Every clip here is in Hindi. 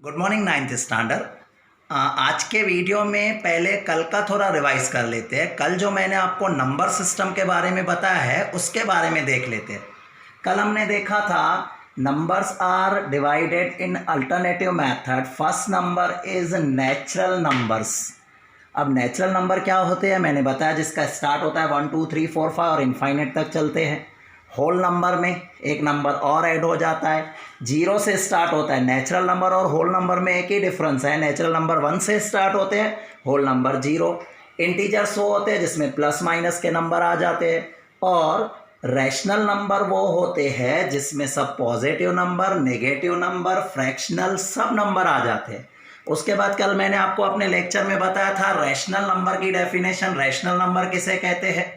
Good morning ninth standard. आज के वीडियो में पहले कल का थोड़ा रिवाइज कर लेते हैं। कल जो मैंने आपको नंबर सिस्टम के बारे में बताया है उसके बारे में देख लेते हैं। कल हमने देखा था numbers are divided in alternative method. First number is natural numbers. अब नेचुरल नंबर क्या होते हैं मैंने बताया, जिसका स्टार्ट होता है 1 2 3 4 5 और इनफाइनेट तक चलते हैं। होल नंबर में एक नंबर और ऐड हो जाता है, 0 से स्टार्ट होता है। नेचुरल नंबर और होल नंबर में एक ही डिफरेंस है, नेचुरल नंबर 1 से स्टार्ट होते हैं, होल नंबर 0। इंटीजर्स वो होते हैं जिसमें प्लस माइनस के नंबर आ जाते हैं, और रैशनल नंबर वो होते हैं जिसमें सब positive number, negative number, fractional सब नंबर आ जाते हैं। उसके बाद कल मैंने आपको अपने लेक्चर में बताया था रैशनल नंबर की डेफिनेशन, रैशनल नंबर किसे कहते हैं।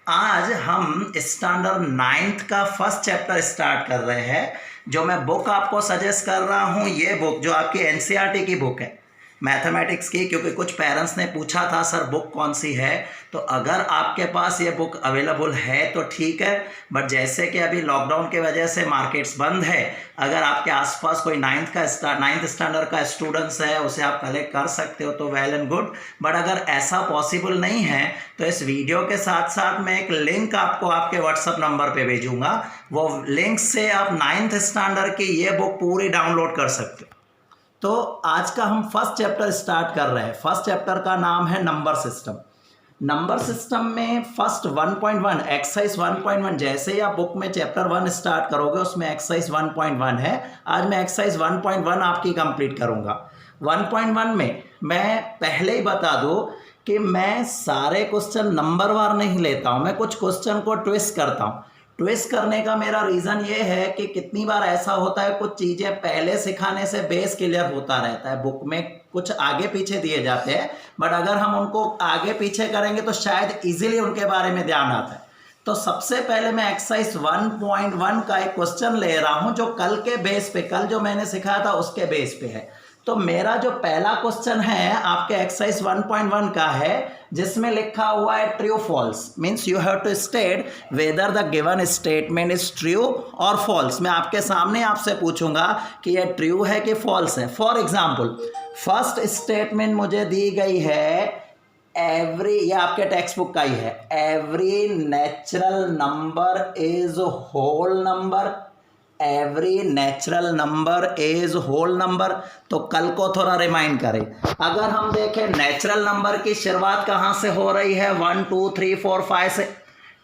आज हम स्टैंडर्ड 9th का फर्स्ट चैप्टर स्टार्ट कर रहे हैं। जो मैं बुक आपको सजेस्ट कर रहा हूँ, ये बुक जो आपकी एनसीईआरटी की बुक है मैथमेटिक्स की, क्योंकि कुछ पेरेंट्स ने पूछा था सर बुक कौन सी है। तो अगर आपके पास ये बुक अवेलेबल है तो ठीक है, बट जैसे कि अभी लॉकडाउन की वजह से मार्केट्स बंद है, अगर आपके आसपास कोई 9th स्टैंडर्ड का स्टूडेंट्स है उसे आप कलेक्ट कर सकते हो तो वेल एंड गुड। बट अगर ऐसा पॉसिबल नहीं है तो इस वीडियो के साथ साथ मैं एक लिंक आपको आपके व्हाट्सएप नंबर पे भेजूंगा। वो लिंक से आप 9th स्टैंडर्ड की ये बुक पूरी डाउनलोड कर सकते हो। तो आज का हम फर्स्ट चैप्टर स्टार्ट कर रहे हैं। फर्स्ट चैप्टर का नाम है नंबर सिस्टम। नंबर सिस्टम में फर्स्ट 1.1 एक्सरसाइज 1.1, जैसे ही आप बुक में चैप्टर 1 स्टार्ट करोगे उसमें एक्सरसाइज 1.1 है। आज मैं एक्सरसाइज 1.1 आपकी कंप्लीट करूंगा। 1.1 में मैं पहले ही बता दूं कि मैं सारे क्वेश्चन नंबर वार नहीं लेता हूं, मैं कुछ क्वेश्चन को ट्विस्ट करता हूं। ट्विस्ट करने का मेरा रीज़न ये है कि कितनी बार ऐसा होता है कुछ चीज़ें पहले सिखाने से बेस क्लियर होता रहता है। बुक में कुछ आगे पीछे दिए जाते हैं, बट अगर हम उनको आगे पीछे करेंगे तो शायद इजीली उनके बारे में ध्यान आता है। तो सबसे पहले मैं एक्सरसाइज 1.1 का एक क्वेश्चन ले रहा हूं जो कल के बेस पे, कल जो मैंने सिखाया था उसके बेस पे है। तो मेरा जो पहला क्वेश्चन है आपके एक्सरसाइज 1.1 का है, जिसमें लिखा हुआ है true false. Means you have to state whether the given statement is true और फॉल्स। मैं आपके सामने आपसे पूछूंगा कि ये ट्रू है कि फॉल्स है। फॉर एग्जाम्पल फर्स्ट स्टेटमेंट मुझे दी गई है, एवरी, ये आपके टेक्स्ट बुक का ही है, every natural number is whole number. Every natural number is whole number. तो कल को थोड़ा रिमाइंड करें। अगर हम देखें नेचुरल नंबर की शुरुआत कहाँ से हो रही है, 1 2 3 4 5 से।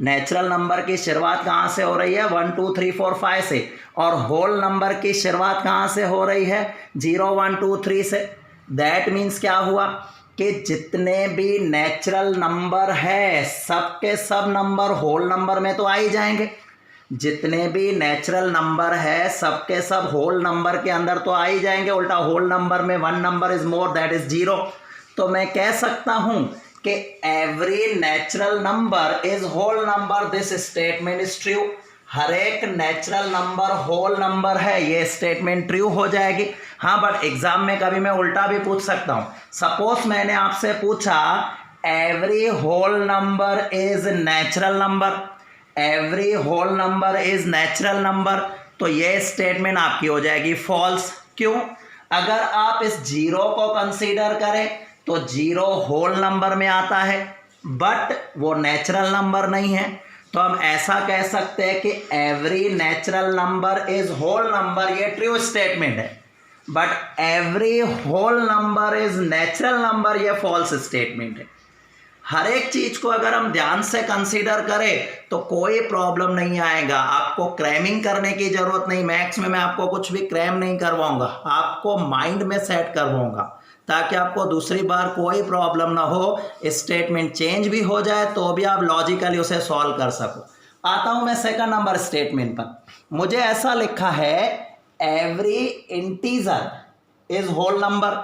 नेचुरल नंबर की शुरुआत कहाँ से हो रही है, 1 2 3 4 5 से। और होल नंबर की शुरुआत कहाँ से हो रही है, 0 1 2 3 से। दैट मीन्स क्या हुआ कि जितने भी नेचुरल नंबर है सबके सब नंबर होल नंबर में तो आ ही जाएंगे। जितने भी नेचुरल नंबर है सबके सब होल नंबर के अंदर तो आ ही जाएंगे। उल्टा होल नंबर में 1 number is more, that is 0। तो मैं कह सकता हूं कि every natural number is whole number, this statement is true. हर एक नेचुरल नंबर होल नंबर है, ये स्टेटमेंट ट्रू हो जाएगी। हाँ, बट एग्जाम में कभी मैं उल्टा भी पूछ सकता हूं। सपोज मैंने आपसे पूछा every whole number is natural number, every whole number is natural number, तो ये स्टेटमेंट आपकी हो जाएगी फॉल्स। क्यों? अगर आप इस 0 को कंसीडर करें तो 0 होल नंबर में आता है, बट वो नेचुरल नंबर नहीं है। तो हम ऐसा कह सकते हैं कि every natural number is whole number, ये ट्रू स्टेटमेंट है। But every whole number is natural number, ये फॉल्स स्टेटमेंट है। हर एक चीज को अगर हम ध्यान से कंसीडर करें तो कोई प्रॉब्लम नहीं आएगा। आपको क्रैमिंग करने की जरूरत नहीं। मैथ्स में मैं आपको कुछ भी क्रैम नहीं करवाऊंगा, आपको माइंड में सेट करवाऊंगा ताकि आपको दूसरी बार कोई प्रॉब्लम ना हो। स्टेटमेंट चेंज भी हो जाए तो भी आप लॉजिकली उसे सॉल्व कर सको। आता हूं मैं सेकंड नंबर स्टेटमेंट पर। मुझे ऐसा लिखा है every integer is whole number,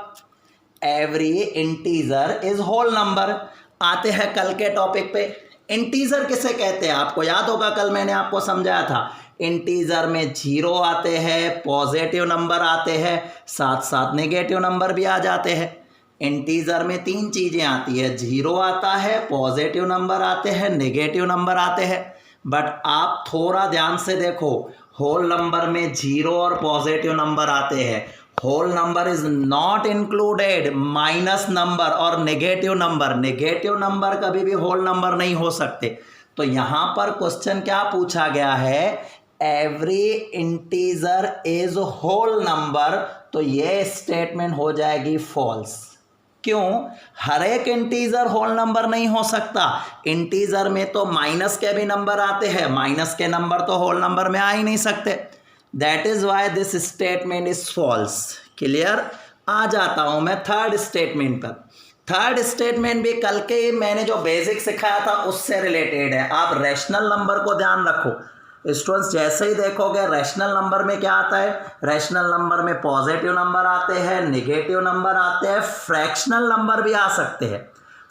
every integer is whole number. आते हैं कल के टॉपिक पे। इंटीजर किसे कहते हैं, आपको याद होगा कल मैंने आपको समझाया था। इंटीजर में 0 आते हैं, पॉजिटिव नंबर आते हैं, साथ साथ नेगेटिव नंबर भी आ जाते हैं। इंटीजर में 3 चीज़ें आती है, 0 आता है, पॉजिटिव नंबर आते हैं, नेगेटिव नंबर आते हैं। बट आप थोड़ा ध्यान से देखो, होल नंबर में 0 और पॉजिटिव नंबर आते हैं। Whole number is not included minus number और नेगेटिव नंबर। नेगेटिव नंबर कभी भी होल नंबर नहीं हो सकते। तो यहां पर क्वेश्चन क्या पूछा गया है, every integer is whole number, तो ये स्टेटमेंट हो जाएगी फॉल्स। क्यों? हर एक इंटीजर होल नंबर नहीं हो सकता। इंटीजर में तो माइनस के भी नंबर आते हैं, माइनस के नंबर तो होल नंबर में आ ही नहीं सकते। That is why this statement is false. Clear? आ जाता हूं मैं थर्ड स्टेटमेंट पर। थर्ड स्टेटमेंट भी कल के मैंने जो बेसिक सिखाया था उससे रिलेटेड है। आप रैशनल नंबर को ध्यान रखो स्टूडेंट्स। जैसे ही देखोगे रैशनल नंबर में क्या आता है, रैशनल नंबर में पॉजिटिव नंबर आते हैं, नेगेटिव नंबर आते हैं, फ्रैक्शनल नंबर भी आ सकते हैं।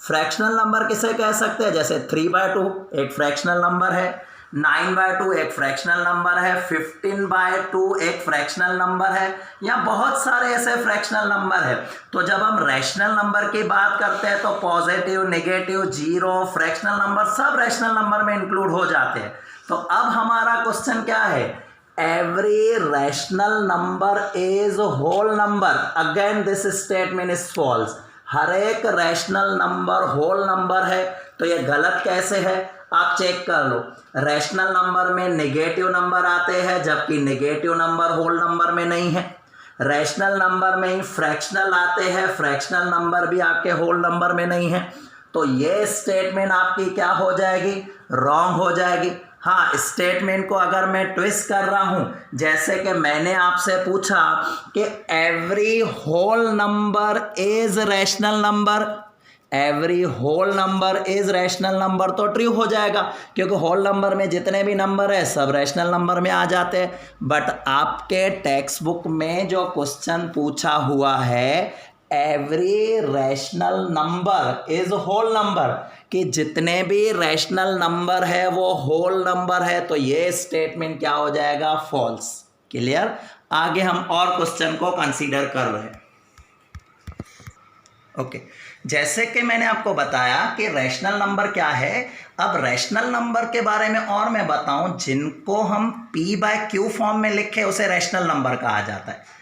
फ्रैक्शनल नंबर किसे कह सकते हैं, जैसे 3/2 एक फ्रैक्शनल नंबर है, 9/2 एक फ्रैक्शनल नंबर है, 15/2 एक फ्रैक्शनल नंबर है, या बहुत सारे ऐसे फ्रैक्शनल नंबर है। तो जब हम रैशनल नंबर की बात करते हैं तो positive, negative, zero, fractional number सब रैशनल नंबर में इंक्लूड हो जाते हैं। तो अब हमारा क्वेश्चन क्या है, every rational number is whole number. Again this statement is false. हर एक रैशनल नंबर होल नंबर है, तो ये गलत कैसे है, आप चेक कर लो। रैशनल नंबर में नेगेटिव नंबर आते हैं जबकि नेगेटिव नंबर होल नंबर में नहीं है। रैशनल नंबर में ही फ्रैक्शनल आते हैं, फ्रैक्शनल नंबर भी आपके होल नंबर में नहीं है। तो ये स्टेटमेंट आपकी क्या हो जाएगी, रॉन्ग हो जाएगी। हाँ, स्टेटमेंट को अगर मैं ट्विस्ट कर रहा हूं, जैसे कि मैंने आपसे पूछा कि every whole number is rational number, every whole number is rational number, तो ट्रू हो जाएगा क्योंकि होल नंबर में जितने भी नंबर है सब रैशनल नंबर में आ जाते हैं। बट आपके टेक्स्ट बुक में जो क्वेश्चन पूछा हुआ है every rational number is whole number, कि जितने भी रैशनल नंबर है वो होल नंबर है, तो ये स्टेटमेंट क्या हो जाएगा, फॉल्स। क्लियर? आगे हम और क्वेश्चन को कंसीडर कर रहे हैं। ओके, जैसे कि मैंने आपको बताया कि रैशनल नंबर क्या है। अब रैशनल नंबर के बारे में और मैं बताऊं, जिनको हम p/q फॉर्म में लिखे उसे रैशनल नंबर कहा जाता है।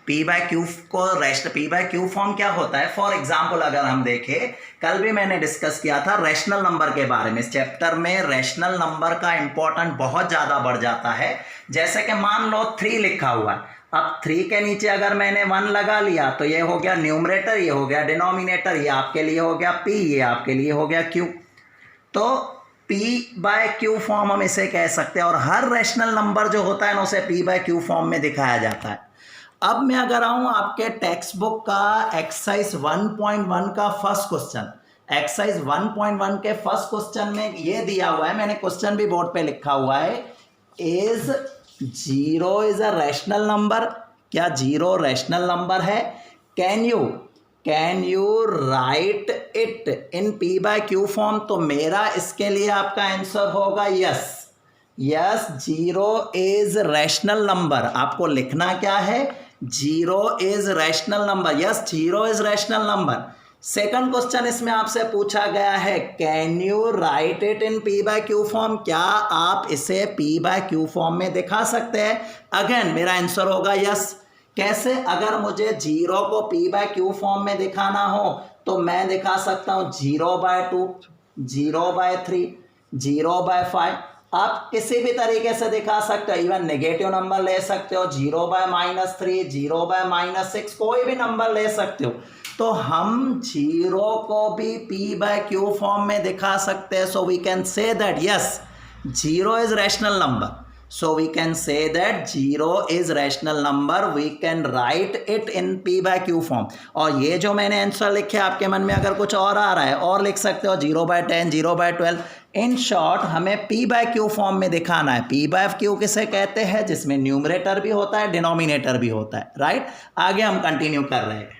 p/q को p/q फॉर्म क्या होता है, फॉर एग्जाम्पल अगर हम देखें, कल भी मैंने डिस्कस किया था रैशनल नंबर के बारे में। इस चैप्टर में रैशनल नंबर का इंपॉर्टेंट बहुत ज़्यादा बढ़ जाता है। जैसे कि मान लो 3 लिखा हुआ है, अब 3 के नीचे अगर मैंने 1 लगा लिया तो ये हो गया न्यूमरेटर, ये हो गया डिनोमिनेटर, ये आपके लिए हो गया p, ये आपके लिए हो गया q। तो p/q फॉर्म हम इसे कह सकते हैं, और हर रैशनल नंबर जो होता है ना उसे p/q फॉर्म में दिखाया जाता है। अब मैं अगर आऊं आपके टेक्स्ट बुक का एक्सरसाइज 1.1 का फर्स्ट क्वेश्चन, एक्सरसाइज 1.1 के फर्स्ट क्वेश्चन में ये दिया हुआ है, मैंने क्वेश्चन भी बोर्ड पे लिखा हुआ है, is 0 is a rational number. क्या 0 रैशनल नंबर है? Can you right it in p/q form? तो मेरा इसके लिए आपका आंसर होगा यस। 0 is rational number. आपको लिखना क्या है, 0 is rational number. Yes, 0 is rational number. Second question इसमें आपसे पूछा गया है, can you right it in p/q form? क्या आप इसे p/q फॉर्म में दिखा सकते हैं? अगेन मेरा आंसर होगा यस। कैसे? अगर मुझे 0 को p/q फॉर्म में दिखाना हो तो मैं दिखा सकता हूं 0/2, 0/3, 0/5। आप किसी भी तरीके से दिखा सकते हो, इवन नेगेटिव नंबर ले सकते हो, 0/-3, 0/-6, कोई भी नंबर ले सकते हो। तो हम 0 को भी p/q फॉर्म में दिखा सकते हैं। So we can say that yes 0 is rational number. So we can say that 0 is rational number. We can write it in p/q form. और ये जो मैंने आंसर लिखे आपके मन में अगर कुछ और आ रहा है और लिख सकते हो, 0/10, 0/12। इन शॉर्ट हमें p/q फॉर्म में दिखाना है। p/q किसे कहते हैं? जिसमें न्यूमरेटर भी होता है, डिनोमिनेटर भी होता है, राइट? आगे हम कंटिन्यू कर रहे हैं।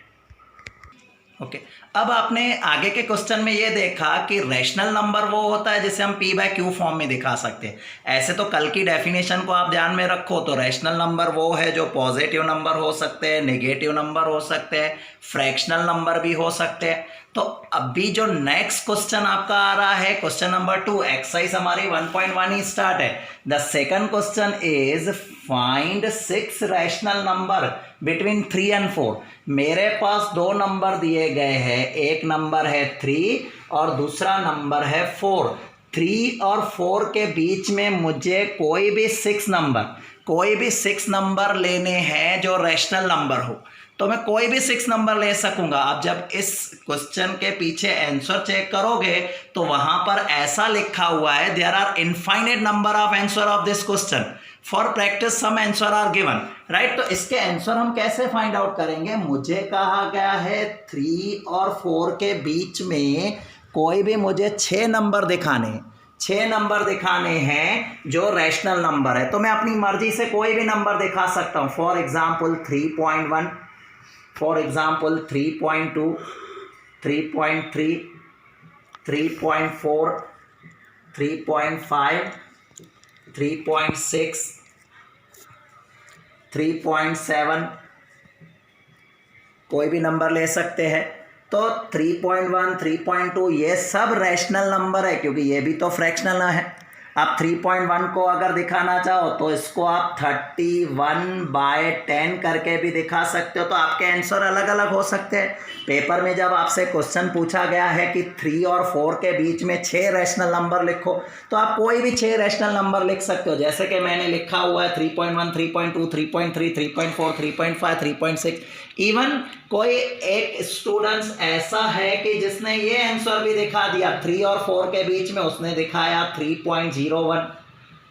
ओके, अब आपने आगे के क्वेश्चन में ये देखा कि रैशनल नंबर वो होता है जिसे हम p/q फॉर्म में दिखा सकते हैं। ऐसे तो कल की डेफिनेशन को आप ध्यान में रखो तो रैशनल नंबर वो है जो पॉजिटिव नंबर हो सकते हैं, नेगेटिव नंबर हो सकते हैं, फ्रैक्शनल नंबर भी हो सकते हैं। तो अभी जो नेक्स्ट क्वेश्चन आपका आ रहा है, क्वेश्चन नंबर 2, एक्सरसाइज हमारी 1.1 ही स्टार्ट है। The second question is find 6 rational number between 3 and 4। मेरे पास 2 नंबर दिए गए हैं, एक नंबर है 3 और दूसरा नंबर है 4। 3 और 4 के बीच में मुझे कोई भी 6 नंबर लेने हैं जो रैशनल नंबर हो। तो मैं कोई भी 6 नंबर ले सकूंगा। आप जब इस क्वेश्चन के पीछे आंसर चेक करोगे तो वहां पर ऐसा लिखा हुआ है, there are infinite number of answer of this question, for practice some answer are given, right. तो इसके आंसर हम कैसे फाइंड आउट करेंगे? मुझे कहा गया है 3 और 4 के बीच में कोई भी मुझे 6 नंबर दिखाने हैं, 6 नंबर दिखाने हैं जो रैशनल नंबर है। तो मैं अपनी मर्जी से कोई भी नंबर दिखा सकता हूँ। फॉर एग्जाम्पल 3.1, फॉर एग्जाम्पल 3.2, 3.3, 3.4, 3.5, 3.6, 3.7, कोई भी नंबर ले सकते हैं। तो 3.1, 3.2 ये सब रैशनल नंबर है, क्योंकि ये भी तो फ्रैक्शनल है। आप 3.1 को अगर दिखाना चाहो तो इसको आप 31/10 करके भी दिखा सकते हो। तो आपके आंसर अलग अलग हो सकते हैं। पेपर में जब आपसे क्वेश्चन पूछा गया है कि 3 और 4 के बीच में 6 रैशनल नंबर लिखो, तो आप कोई भी 6 रैशनल नंबर लिख सकते हो। जैसे कि मैंने लिखा हुआ है 3.1, 3.2, 3.3, 3.4, 3.5, 3.6। इवन कोई एक स्टूडेंट्स ऐसा है कि जिसने ये आंसर भी दिखा दिया, 3 और 4 के बीच में उसने दिखाया 3.01,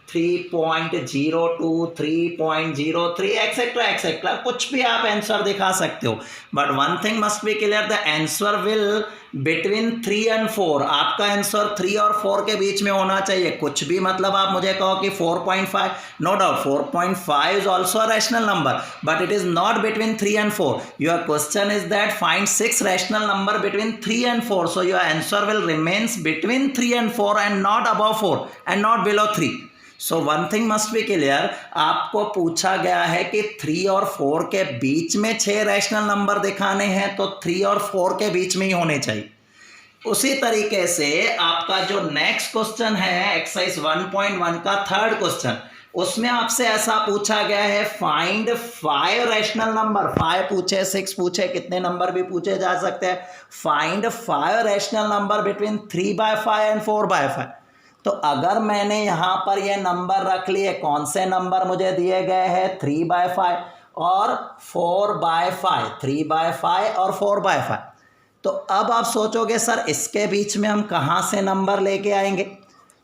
3.02, 3.03 एक्सेट्रा एक्सेट्रा, कुछ भी आप आंसर दिखा सकते हो। But one thing must be clear, the answer will between 3 and 4। आपका आंसर 3 और 4 के बीच में होना चाहिए। कुछ भी मतलब आप मुझे कहो कि 4.5, no doubt 4.5 is also a rational number, but it is not between 3 and 4। Your question is that find 6 rational number between 3 and 4, so your answer will remains between 3 and 4 and not above 4 and not below 3। So one thing must be clear, आपको पूछा गया है कि 3 और 4 के बीच में 6 रैशनल नंबर दिखाने हैं, तो 3 और 4 के बीच में ही होने चाहिए। उसी तरीके से आपका जो नेक्स्ट क्वेश्चन है एक्सरसाइज 1.1 का थर्ड क्वेश्चन, उसमें आपसे ऐसा पूछा गया है फाइंड 5 रैशनल नंबर। 5 पूछे, 6 पूछे, कितने नंबर भी पूछे जा सकते हैं। Find 5 rational number between 3/5 and 4/5। तो अगर मैंने यहाँ पर ये नंबर रख लिए, कौन से नंबर मुझे दिए गए हैं? 3/5 और 4/5, 3/5 और 4/5। तो अब आप सोचोगे सर इसके बीच में हम कहाँ से नंबर लेके आएंगे?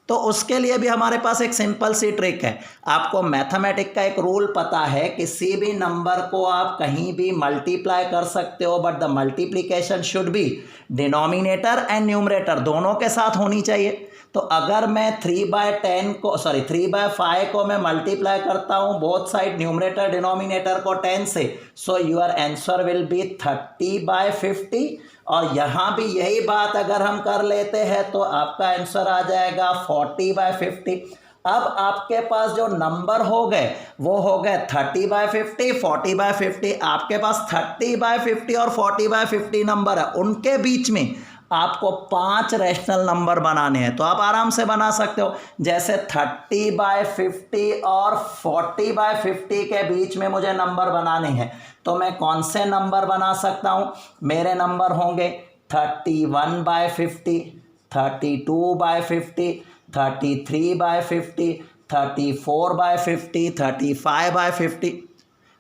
तो उसके लिए भी हमारे पास एक सिंपल सी ट्रिक है। आपको मैथमेटिक का एक रूल पता है, किसी भी नंबर को आप कहीं भी मल्टीप्लाई कर सकते हो, but the multiplication should be denominator and numerator दोनों के साथ होनी चाहिए। तो अगर मैं 3/5 को मैं मल्टीप्लाई करता हूँ बोथ साइड, न्यूमरेटर डिनोमिनेटर को 10 से, सो योर आंसर विल बी 30/50। और यहाँ भी यही बात अगर हम कर लेते हैं तो आपका आंसर आ जाएगा 40/50। अब आपके पास जो नंबर हो गए वो हो गए 30/50, 40/50। आपके पास 30/50 और 40/50 नंबर है, उनके बीच में आपको 5 रैशनल नंबर बनाने हैं। तो आप आराम से बना सकते हो। जैसे 30/50 और 40/50 के बीच में मुझे नंबर बनाने हैं, तो मैं कौन से नंबर बना सकता हूं? मेरे नंबर होंगे 31/50, 32/50, 33/50, 34/50, 35/50।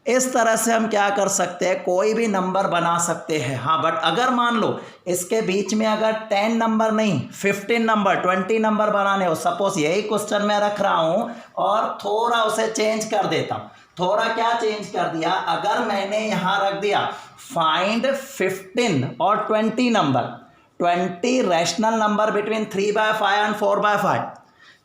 इस तरह से हम क्या कर सकते हैं, कोई भी नंबर बना सकते हैं। हाँ, बट अगर मान लो इसके बीच में अगर 10 नंबर नहीं 15 नंबर 20 नंबर बनाने हो, सपोज यही क्वेश्चन मैं रख रहा हूँ और थोड़ा उसे चेंज कर देता हूँ। थोड़ा क्या चेंज कर दिया, अगर मैंने यहाँ रख दिया फाइंड 15 और 20 number, 20 rational number between 3/5 and 4/5,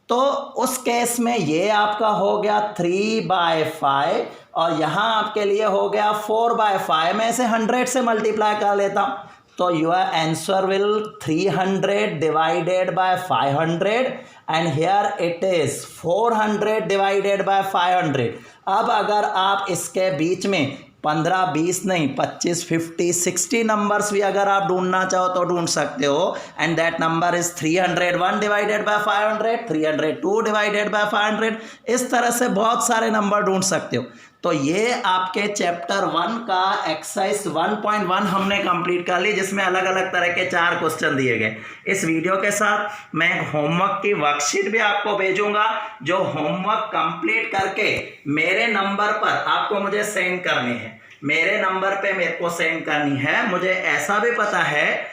तो उस केस में ये आपका हो गया 3/5 और यहाँ आपके लिए हो गया 4/5। मैं इसे 100 से मल्टीप्लाई कर लेता हूँ, तो your answer will 300 divided by 500 and here it is 400 divided by 500। अब अगर आप इसके बीच में 15, 20 नहीं, 25, 50, 60 नंबर्स भी अगर आप ढूंढना चाहो तो ढूंढ सकते हो। And that number is 301 divided by 500, 302 divided by 500। इस तरह से बहुत सारे नंबर ढूंढ सकते हो। तो ये आपके चैप्टर 1 का एक्सरसाइज 1.1 हमने कंप्लीट कर ली, जिसमें अलग अलग तरह के 4 क्वेश्चन दिए गए। इस वीडियो के साथ मैं होमवर्क की वर्कशीट भी आपको भेजूंगा, जो होमवर्क कंप्लीट करके मेरे नंबर पर आपको मुझे सेंड करनी है। मेरे नंबर पे मेरे को सेंड करनी है। मुझे ऐसा भी पता है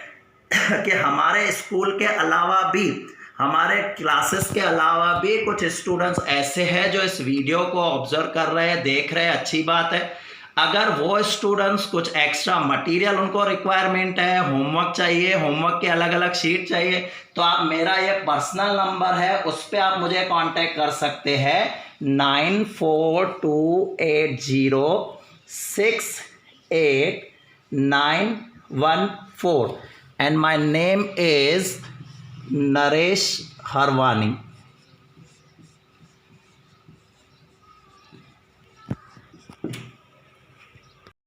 कि हमारे स्कूल के अलावा भी, हमारे क्लासेस के अलावा भी कुछ स्टूडेंट्स ऐसे हैं जो इस वीडियो को ऑब्जर्व कर रहे हैं, देख रहे हैं, अच्छी बात है। अगर वो स्टूडेंट्स कुछ एक्स्ट्रा मटेरियल उनको रिक्वायरमेंट है, होमवर्क चाहिए, होमवर्क के अलग अलग शीट चाहिए, तो आप मेरा ये पर्सनल नंबर है, उस पर आप मुझे कांटेक्ट कर सकते हैं 9428068914 and my name is Naresh Harwani.